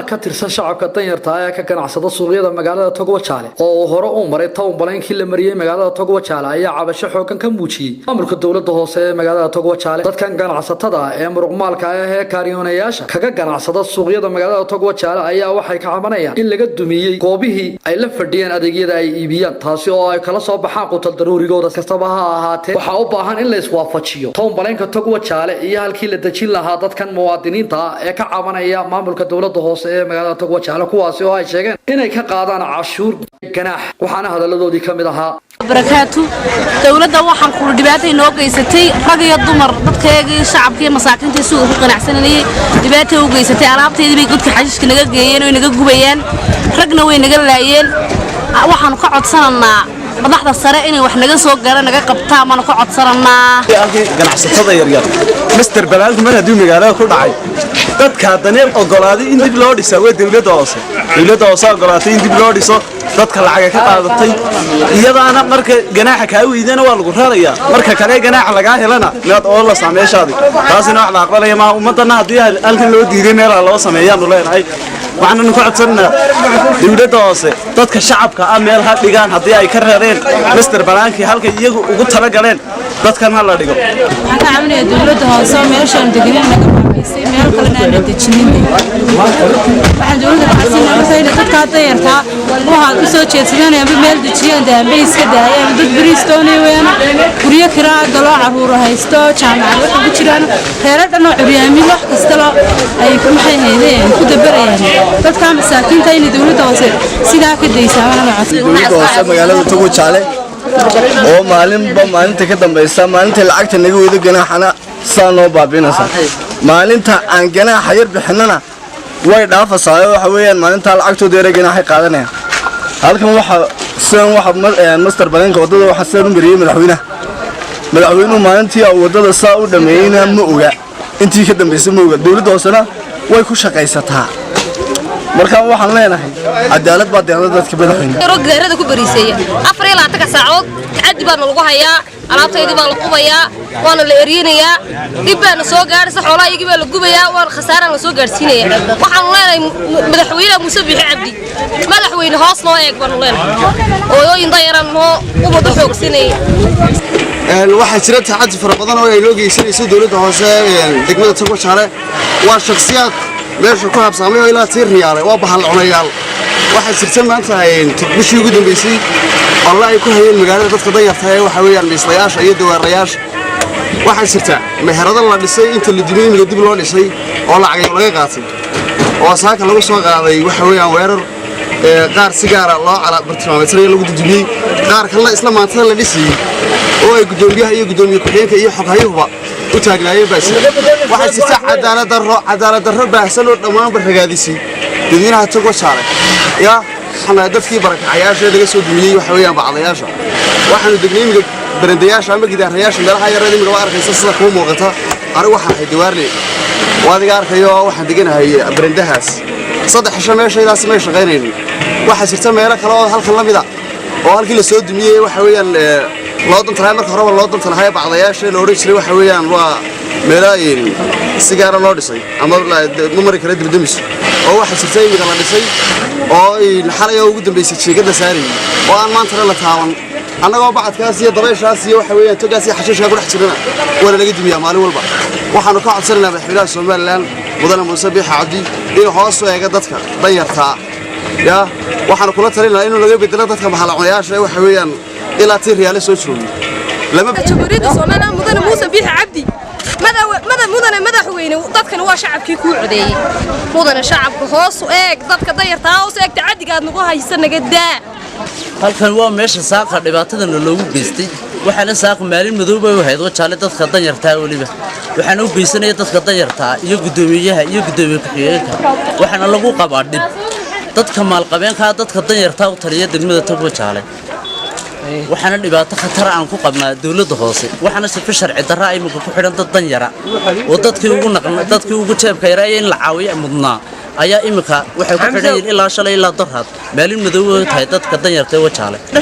ka tirsan shacabka danyarta ah ee ka ganacsada suuqyada magaalada Togwa Jaale oo hore u maray town baleenkii la mariyay magaalada Togwa Jaale ayaa cabasho xoogan ka muujiyay maamulka dawladda hoose ee magaalada Togwa Jaale dadkan ganacsatada ah ee muruqmaalka ah ee kaariyoonayaasha kaga ganacsada suuqyada magaalada Togwa Jaale ayaa waxay ka cabanayaan in laga dumiyay goobihii ay la fadhiyeen adeegyada ay iibiyaan taasi oo ay kala soo baxaan qutal daruurigooda kastaba ha ahaatee waxa u baahan in la iswaafajiyo town baleenka Togwa Jaale iyo halkii la dajin lahaa dadkan muwaadiniinta ee ka cabanaya maamulka dawladda hoose magaalada Togwa Jaale kuwaasi oo ay sheegeen inay ka qaadaan cashuur ganaax waxaana hadaladoodii kamid ahaa barakaatu dawladda waxaan ku dhibaato inoo geysatay rag iyo dumar dadkeega shacabka masaakiinta suuqa ku ganacsanayay dhibaato u geysatay alaabteedii bay godka xashiishka naga geeyeen oo naga gubayaan ragna way naga laayeen waxaan ka codsanaynaa madaxda sare inay wax naga soo gaaraan naga qabtaan ma ka codsanaynaa ganacsatada yar yar Mr. Balaal mar hadii magaalada ku dhacay dadka daneer ogolaaday in dib loo dhiso way dawladda hoose ogolaatay in dib loo dhiso dadka lacag ka qaadatay iyadaana marka ganaaxa ka weydana waa lagu raarayaa marka kale ganaaxa laga helana mid oo la sameeyay taasina wax la aqbalay ma ummadana hadii halkan loo diiday meel loo sameeyaan u leeyahay waxaan ku codsanaa dawladda hoose dadka shacabka ah meel ha dhigaan hadii ay ka reereen Mr. Balaankii halka iyagu ugu tala galeen dadkan ha la dhigo waxaan ka caawinayaa dawladda hoose meeshan deganaan naga baabiisay meel kale aan dejinin waxaan dawladda ka codsanaa in dadka dayarta waxa u soo jeedsadaan meel dejiyaan dambe iska daayaan dad bariistoonay weeyaan guriyo kiraa galo caruur haysto jaamacad wax ku jiraan reeradhan oo curyaami wax kasta ay ku maxay heedeen ku dabarayaan dadka masaakiinta in dawladda hoose sidaa ka daysaana ma codsan magaalada Togwa Jaale oo maalinta ka dambaysa maalinta lacagta naga wada ganaaxana saanoo baabinaysa maalinta aan ganaaxa yar bixinana way dhaafaysaa waxa weeyaan maalinta lacagtooda yar ganaaxay qaadanayaan halkan waxa Mr. Baleenka wadada waxa soo mariyay madaxweynuhu maalintii wadada saa u dhameeyayna ma oga intii ka dambaysay ma oga dawladda hoosena way ku shaqaysataa marka waxaan leenahay cadaalad baa deeqda dadka madaxweynaha rogeerada ku bariisaya 24 saacadood taadi baan lagu hayaa alaabteedii baa la qubayaa waana la eriyanayaa dib baan soo gaaraysa xoolahaygii baa la gubayaa waan khasaaraan la soo gaarsiinaya waxaan leenahay madaxweynaha Muuse Biixi Cabdi madaxweyne hoos noo eeg baan leenahay oo inta yaran noo ubada xoogsinay waxa jira taxaddi fara badan oo ay loo geysanayso dawladda hoose degmada Togwa Jaale waa shakhsiyaad meesha ku habsaamay oo ilaa tii riyaalay waa bahal cunayaal waxa jirta maanta bishii ugu dambeysay wallahi ku hayeen magaalada dadka danyarta ah waxa weeyaan miislayaasha iyo dawaarayaasha waxa jirta meherada la dhisay inta la dibay dib loo dhisay oo lacag laga qaatay oo saaka lagu soo qaaday waxa weeyaan weerar qaar sigaara loo cala bartilmaameedyo lagu dibiyay qaar kale isla maanta la dhisay oo ay gudoomiyaha iyo gudoomiye ku-xigeenka iyo xoghayahuba u taagnaayeen baasi waxa jirta cadaalad darro baahsan oo dhammaan baragaadisay dadweynaha Togwa Jaale ya xana dadkii barakacayaasha laga soo dumiyay waxa weeyaan bacdayaasha waxaanu degnaymiga barandayaasha ama gidaarayaasha meelaha yareed imiga waa arkaysa sida ku muuqata anigu waxaan ahay Dawaarle waadiga arkayo waxaan deganahay barandahaas saddex xisho meeshaydaas ma shaqeynayno waxa jirta meelo kale oo halkan la mid ah oo halkii la soo dumiyay waxa weeyaan loo dantahay marka hore loo dantahay bacdayaasha la oran jiray waxa weeyaan waa meelayn sigaar loo dhisay ama numar kale dibdamiso oo waxa jirtay imiga la dhisay oo xalay ugu dambeysay jeegada saarayay oo aan maanta la taaban annagoo bacadkaas iyo dabayshaas iyo waxa weeyaan togaas iyo xashiishka ku dhex jirana wala laga dumiyaa maalin walba waxaanu ka codsanaynaa madaxweynaha Soomaaliland mudane Muuse Biixi Cabdi in hoos u eega dadka danyarta ya waxaanu kula talinaynaa inuu laga bedelo dadka mahalacayaasha waxa weeyaan ilaa tii riyaal soo joogay lama jamhuuriyadda Soomaaliland mudane Muuse Biixi Cabdi madaxweyne dadkan waa shacabkii ku codeeyay mudane shacabka hoos u eeg dadka danyarta hoos eeg taadiga aad nagu haysan naga daa halkan waa meesha saaqa dhibaatada loogu geystay waxaana saaq maalin madoob ay ahayd Jaale dadka danyarta waliba waxaana u geysanaya dadka danyarta iyo gudoomiyaha iyo gudoomiye ku-xigeenka waxaana lagu qabaa dhib dadka maal qabeenka dadka danyarta u taliya degmada Togwa Jaale waxaana dhibaato khatar aan ku qabnaa dawladda hoose waxaana si sharci darro ay ku xidhan dad danyara oo dadkii ugu jeebka yaray in la caawiyo mudnaa ayaa imika waxay ku xidhan ilaa shalay ilaa darhad maalin madoow tahay dadka danyarta ee Jaale